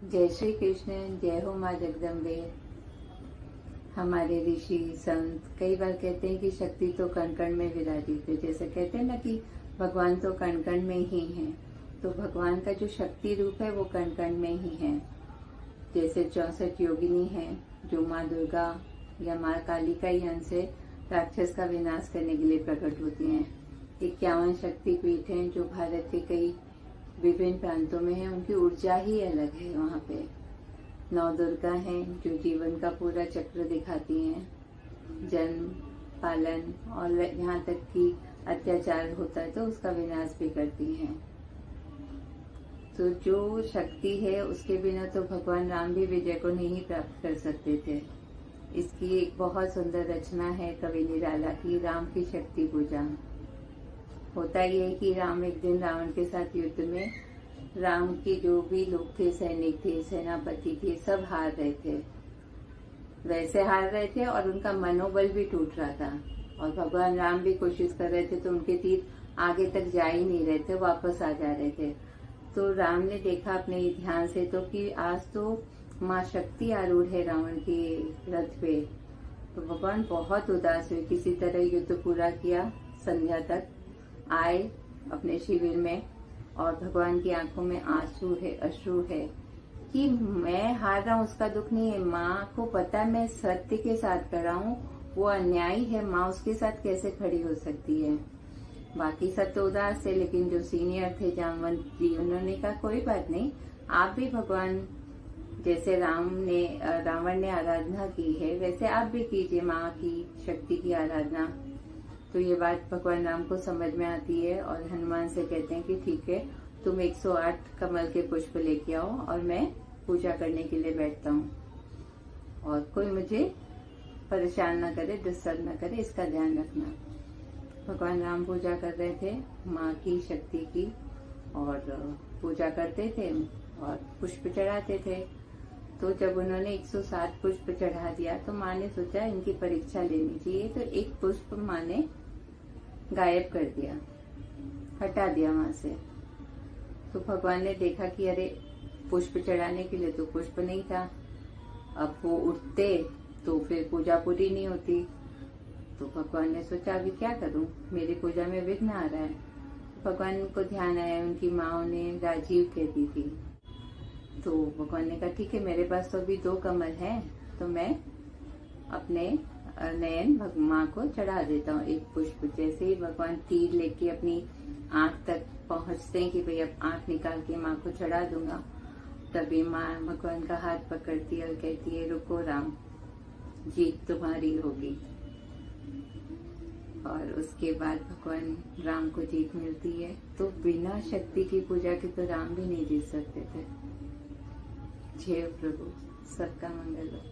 जय श्री कृष्ण। जय हो माँ जगदम्बे। हमारे ऋषि संत कई बार कहते हैं कि शक्ति तो कण कण में विराजित है। जैसे कहते हैं ना कि भगवान तो कण कण में ही है, तो भगवान का जो शक्ति रूप है वो कण कण में ही है। जैसे 64 योगिनी है जो माँ दुर्गा या माँ काली का ही अंश से राक्षस का विनाश करने के लिए प्रकट होती हैं। 51 शक्तिपीठ हैं जो भारत के कई विभिन्न प्रांतों में है। उनकी ऊर्जा ही अलग है। वहाँ पे 9 दुर्गा हैं जो जीवन का पूरा चक्र दिखाती हैं, जन्म, पालन और यहाँ तक कि अत्याचार होता है तो उसका विनाश भी करती हैं। तो जो शक्ति है उसके बिना तो भगवान राम भी विजय को नहीं प्राप्त कर सकते थे। इसकी एक बहुत सुंदर रचना है कवि निराला की, राम की शक्ति पूजा। होता ये है कि राम एक दिन रावण के साथ युद्ध में, राम के जो भी लोग थे, सैनिक थे, सेनापति थे, सब हार रहे थे। वैसे हार रहे थे और उनका मनोबल भी टूट रहा था। और भगवान राम भी कोशिश कर रहे थे तो उनके तीर आगे तक जा ही नहीं रहे थे, वापस आ जा रहे थे। तो राम ने देखा अपने ध्यान से तो कि आज तो माँ शक्ति आरूढ़ है रावण के रथ पे। तो भगवान बहुत उदास हुए। किसी तरह युद्ध पूरा किया, संध्या तक आए अपने शिविर में और भगवान की आंखों में आंसू है, अश्रु है कि मैं हार रहा हूँ उसका दुख नहीं है। माँ को पता मैं सत्य के साथ कर रहा हूँ, वो अन्यायी है, माँ उसके साथ कैसे खड़ी हो सकती है। बाकी सब तो उदास थे, लेकिन जो सीनियर थे जामवंत जी, उन्होंने कहा कोई बात नहीं, आप भी भगवान जैसे रावण ने आराधना की है वैसे आप भी कीजिए माँ की शक्ति की आराधना। तो ये बात भगवान राम को समझ में आती है और हनुमान से कहते हैं कि ठीक है, तुम 108 कमल के पुष्प लेके आओ और मैं पूजा करने के लिए बैठता हूँ और कोई मुझे परेशान न करे, डिस्टर्ब न करे, इसका ध्यान रखना। भगवान राम पूजा कर रहे थे माँ की शक्ति की और पूजा करते थे और पुष्प चढ़ाते थे। तो जब उन्होंने 107 पुष्प चढ़ा दिया तो माँ ने सोचा इनकी परीक्षा लेनी चाहिए। तो एक पुष्प माँ ने गायब कर दिया, हटा दिया वहां से। तो भगवान ने देखा कि अरे पुष्प चढ़ाने के लिए तो पुष्प नहीं था, अब वो उठते तो फिर पूजा पूरी नहीं होती। तो भगवान ने सोचा अभी क्या करूं, मेरी पूजा में विघ्न आ रहा है। भगवान को ध्यान आया उनकी माँ उन्हें राजीव कहती थी। तो भगवान ने कहा ठीक है, मेरे पास तो अभी 2 कमल हैं, तो मैं अपने नयन माँ को चढ़ा देता हूँ एक पुष्प। जैसे ही भगवान तीर लेके अपनी आंख तक पहुँचते हैं कि भाई अब आंख निकाल के माँ को चढ़ा दूंगा, तभी माँ भगवान का हाथ पकड़ती है और कहती है रुको राम, जीत तुम्हारी होगी। और उसके बाद भगवान राम को जीत मिलती है। तो बिना शक्ति की पूजा के तो राम भी नहीं जीत सकते थे। जय प्रभु, सबका मंगल हो।